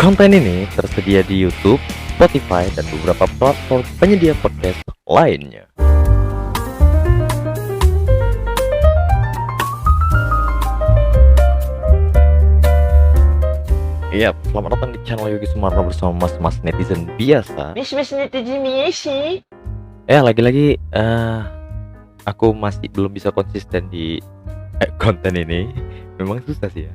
Konten ini tersedia di YouTube, Spotify, dan beberapa platform penyedia podcast lainnya. Iya, selamat datang di channel Yogi Sumarno bersama mas-mas netizen biasa. Mas netizen biasa. Lagi-lagi aku masih belum bisa konsisten di konten ini. Memang susah sih ya.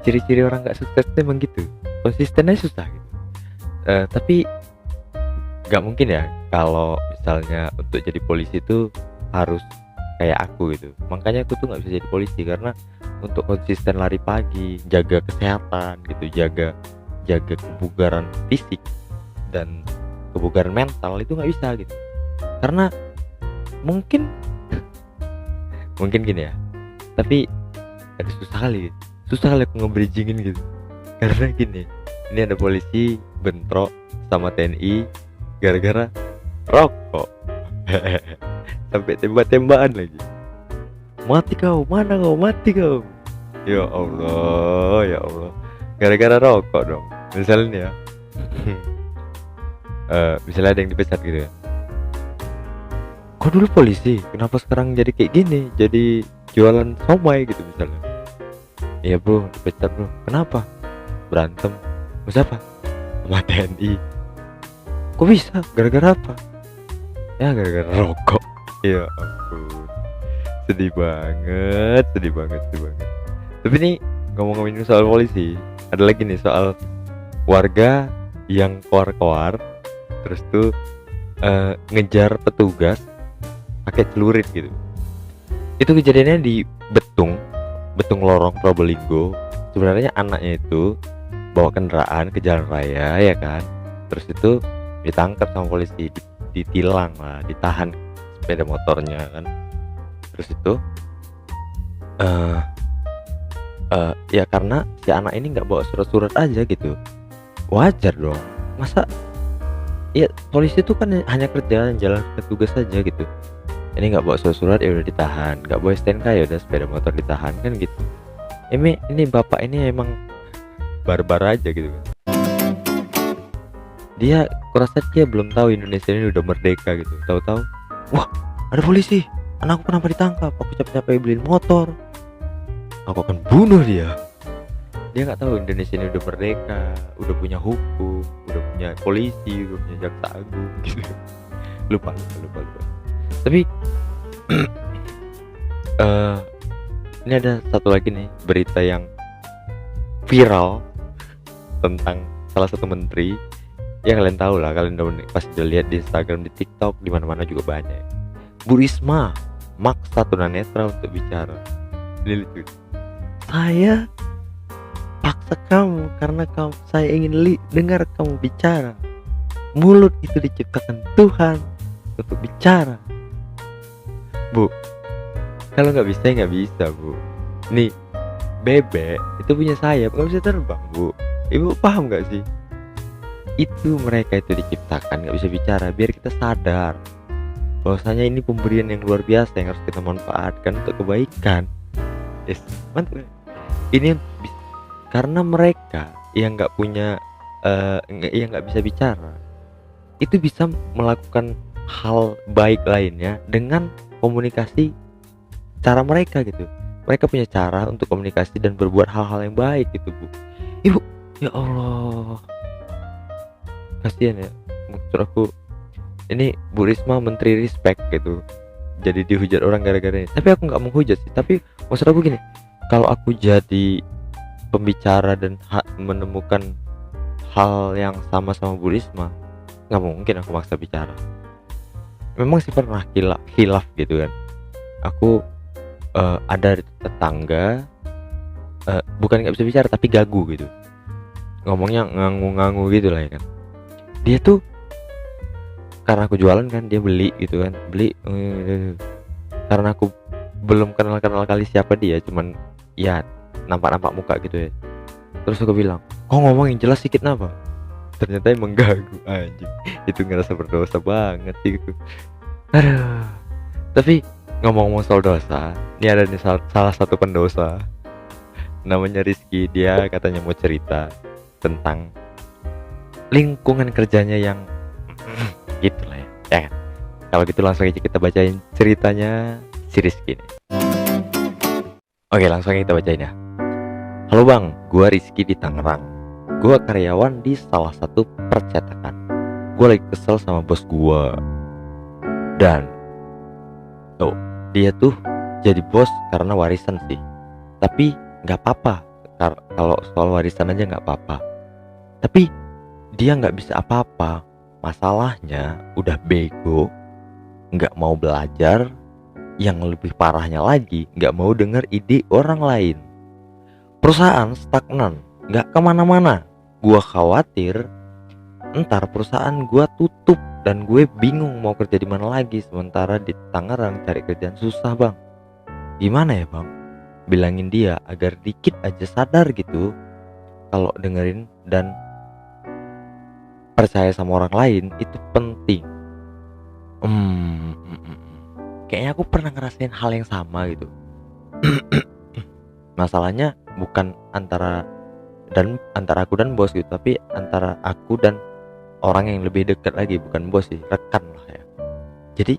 Ciri-ciri orang gak sukses itu emang gitu. Konsistennya susah gitu. Tapi gak mungkin ya kalau misalnya untuk jadi polisi itu harus kayak aku gitu. Makanya aku tuh gak bisa jadi polisi karena untuk konsisten lari pagi, jaga kesehatan gitu, jaga kebugaran fisik dan kebugaran mental itu nggak bisa gitu. Karena mungkin gini ya. Tapi ada susah kali aku nge-bridgingin gitu. Karena gini, ini ada polisi bentrok sama TNI gara-gara rokok. Sampai tembak-tembakan lagi. Mati kau, mana kau, mati kau. Ya Allah. Gara-gara rokok dong. Misalnya misalnya ada yang dipecat gitu ya. Kok dulu polisi, kenapa sekarang jadi kayak gini? Jadi jualan somai gitu misalnya. Iya bro, dipecat bro. Kenapa? Berantem. Sama siapa? Sama TNI. Kok bisa? Gara-gara apa? Ya gara-gara rokok. Ya ampun. Sedih banget. Tapi nih ngomong-ngomongin soal polisi, ada lagi nih soal warga yang koar-koar terus tuh ngejar petugas pakai celurit gitu. Itu kejadiannya di Betung Lorong, Probolinggo. Sebenarnya anaknya itu bawa kendaraan ke jalan raya ya kan. Terus itu ditangkap sama polisi, ditilang lah, ditahan sepeda motornya kan. Terus itu ya karena si anak ini nggak bawa surat-surat aja gitu. Wajar dong. Masa ya polisi itu kan hanya kerjaan jalan tugas saja gitu. Ini nggak bawa surat-surat ya udah ditahan, nggak bawa STNK ya udah sepeda motor ditahan kan gitu. Ini bapak ini emang barbar aja gitu kan. Dia kurasa dia belum tahu Indonesia ini udah merdeka gitu. Tahu-tahu, wah ada polisi, anakku kenapa ditangkap? Aku capek-capek beliin motor, aku akan bunuh dia. Dia nggak tahu Indonesia ini udah merdeka, udah punya hukum, udah punya polisi, udah punya jaksa agung gitu. Lupa. Tapi ini ada satu lagi nih berita yang viral tentang salah satu menteri. Ya kalian tahu lah, kalian pasti udah lihat di Instagram, di TikTok, di mana-mana juga banyak. Bu Risma maksa tunanetra untuk bicara. Ini lucu. Saya paksa kamu karena saya ingin dengar kamu bicara. Mulut itu diciptakan Tuhan untuk bicara. Bu, kalau nggak bisa Bu. Nih, bebek itu punya sayap, nggak bisa terbang Bu. Ibu paham nggak sih? Itu mereka itu diciptakan nggak bisa bicara biar kita sadar bahwasanya ini pemberian yang luar biasa yang harus kita manfaatkan untuk kebaikan. Yes, mantap. Ini karena mereka yang nggak punya yang nggak bisa bicara itu bisa melakukan hal baik lainnya dengan komunikasi cara mereka gitu. Mereka punya cara untuk komunikasi dan berbuat hal-hal yang baik gitu Bu. Ibu, ya Allah, kasihan ya. Maksud aku ini Bu Risma menteri respect gitu, jadi dihujat orang gara-gara ini. Tapi aku nggak menghujat sih. Tapi maksud aku gini, kalau aku jadi pembicara dan menemukan hal yang sama Bu Risma, nggak mungkin aku maksa bicara. Memang sih pernah khilaf gitu kan. Aku ada tetangga bukan nggak bisa bicara tapi gagu gitu, ngomongnya ngangu-ngangu gitu lah ya kan. Dia tuh karena aku jualan kan, dia beli gitu kan, karena aku belum kenal kali siapa dia, cuman ya nampak muka gitu ya. Terus aku bilang, kok ngomong yang jelas sedikit napa? Ternyata emang gagu anjing. Itu ngerasa berdosa banget sih gitu. Aduh. Tapi ngomong-ngomong soal dosa, ini ada nih salah satu pendosa namanya Rizky. Dia katanya mau cerita. tentang lingkungan kerjanya yang gitu lah ya. Ya kan? Kalau gitu langsung aja kita bacain ceritanya si Rizky nih. Oke, langsung aja kita bacain ya. Halo bang, gua Rizky di Tangerang. Gua karyawan di salah satu percetakan. Gua lagi kesel sama bos gua. Dan dia tuh jadi bos karena warisan sih. Tapi nggak apa-apa. Kalau soal warisan aja nggak apa-apa. Tapi dia nggak bisa apa-apa. Masalahnya udah bego, nggak mau belajar. Yang lebih parahnya lagi, nggak mau denger ide orang lain. Perusahaan stagnan, nggak kemana-mana. Gua khawatir ntar perusahaan gua tutup dan gue bingung mau kerja di mana lagi. Sementara di Tangerang cari kerjaan susah bang. Gimana ya bang? Bilangin dia agar dikit aja sadar gitu kalau dengerin dan percaya sama orang lain itu penting. Kayaknya aku pernah ngerasain hal yang sama gitu. Masalahnya bukan antara aku dan bos gitu, tapi antara aku dan orang yang lebih dekat lagi, bukan bos sih, rekan lah ya. Jadi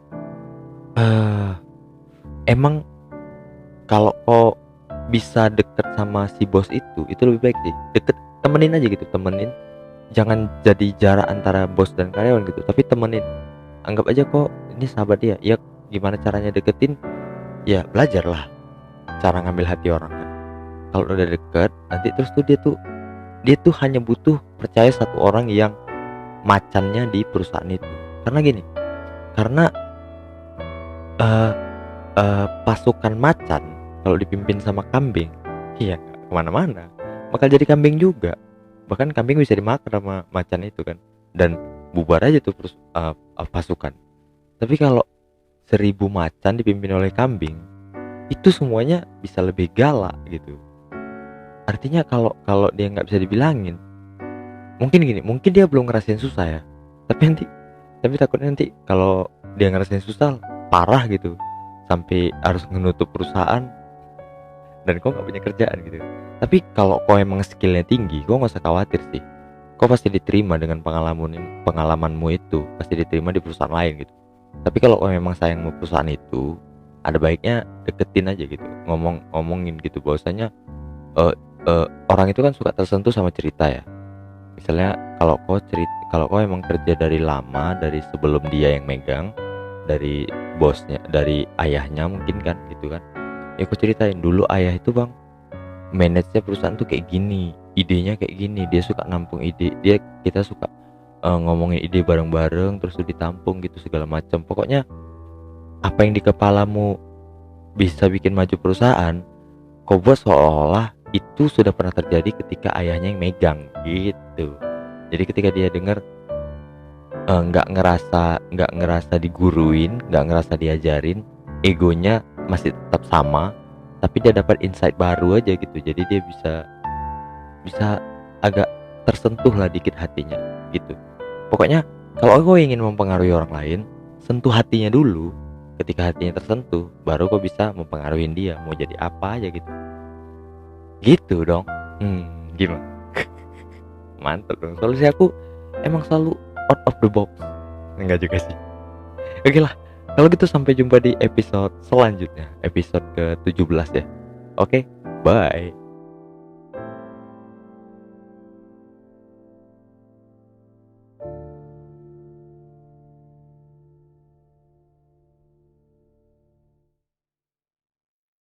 emang kalau kau bisa deket sama si bos itu lebih baik sih deket, temenin aja gitu, temenin. Jangan jadi jarak antara bos dan karyawan gitu, tapi temenin. Anggap aja kok ini sahabat dia. Ya gimana caranya deketin? Ya belajarlah cara ngambil hati orang kan. Kalau udah deket, nanti terus tuh dia tuh hanya butuh percaya satu orang yang macannya di perusahaan itu. Karena gini, karena pasukan macan kalau dipimpin sama kambing, iya nggak kemana-mana, bakal jadi kambing juga. Bahkan kambing bisa dimakan sama macan itu kan, dan bubar aja tuh pasukan. Tapi kalau 1000 macan dipimpin oleh kambing, itu semuanya bisa lebih galak gitu. Artinya kalau dia nggak bisa dibilangin, mungkin dia belum ngerasain susah ya, tapi takutnya nanti kalau dia ngerasain susah parah gitu, sampai harus menutup perusahaan dan kau nggak punya kerjaan gitu. Tapi kalau kau emang skillnya tinggi, kau nggak usah khawatir sih, kau pasti diterima dengan pengalamanmu itu, pasti diterima di perusahaan lain gitu. Tapi kalau kau memang sayang sama perusahaan itu, ada baiknya deketin aja gitu, ngomongin gitu bahwasanya orang itu kan suka tersentuh sama cerita ya. Misalnya kalau kau emang kerja dari lama, dari sebelum dia yang megang, dari bosnya, dari ayahnya mungkin kan gitu kan. Ya kau ceritain dulu ayah itu bang, manage perusahaan tuh kayak gini, idenya kayak gini, dia suka nampung ide, kita suka ngomongin ide bareng-bareng terus ditampung gitu segala macam. Pokoknya apa yang di kepalamu bisa bikin maju perusahaan, kau buat seolah-olah itu sudah pernah terjadi ketika ayahnya yang megang gitu. Jadi ketika dia dengar nggak ngerasa diguruin, nggak ngerasa diajarin, egonya masih tetap sama, tapi dia dapat insight baru aja gitu. Jadi dia bisa agak tersentuh lah dikit hatinya gitu. Pokoknya kalau aku ingin mempengaruhi orang lain, sentuh hatinya dulu. Ketika hatinya tersentuh, baru kau bisa mempengaruhi dia mau jadi apa aja gitu. Gitu dong. Gimana? Mantap dong. Solusi aku emang selalu out of the box. Enggak juga sih. Oke lah. Kalau gitu sampai jumpa di episode selanjutnya, episode ke-17 ya. Oke, bye.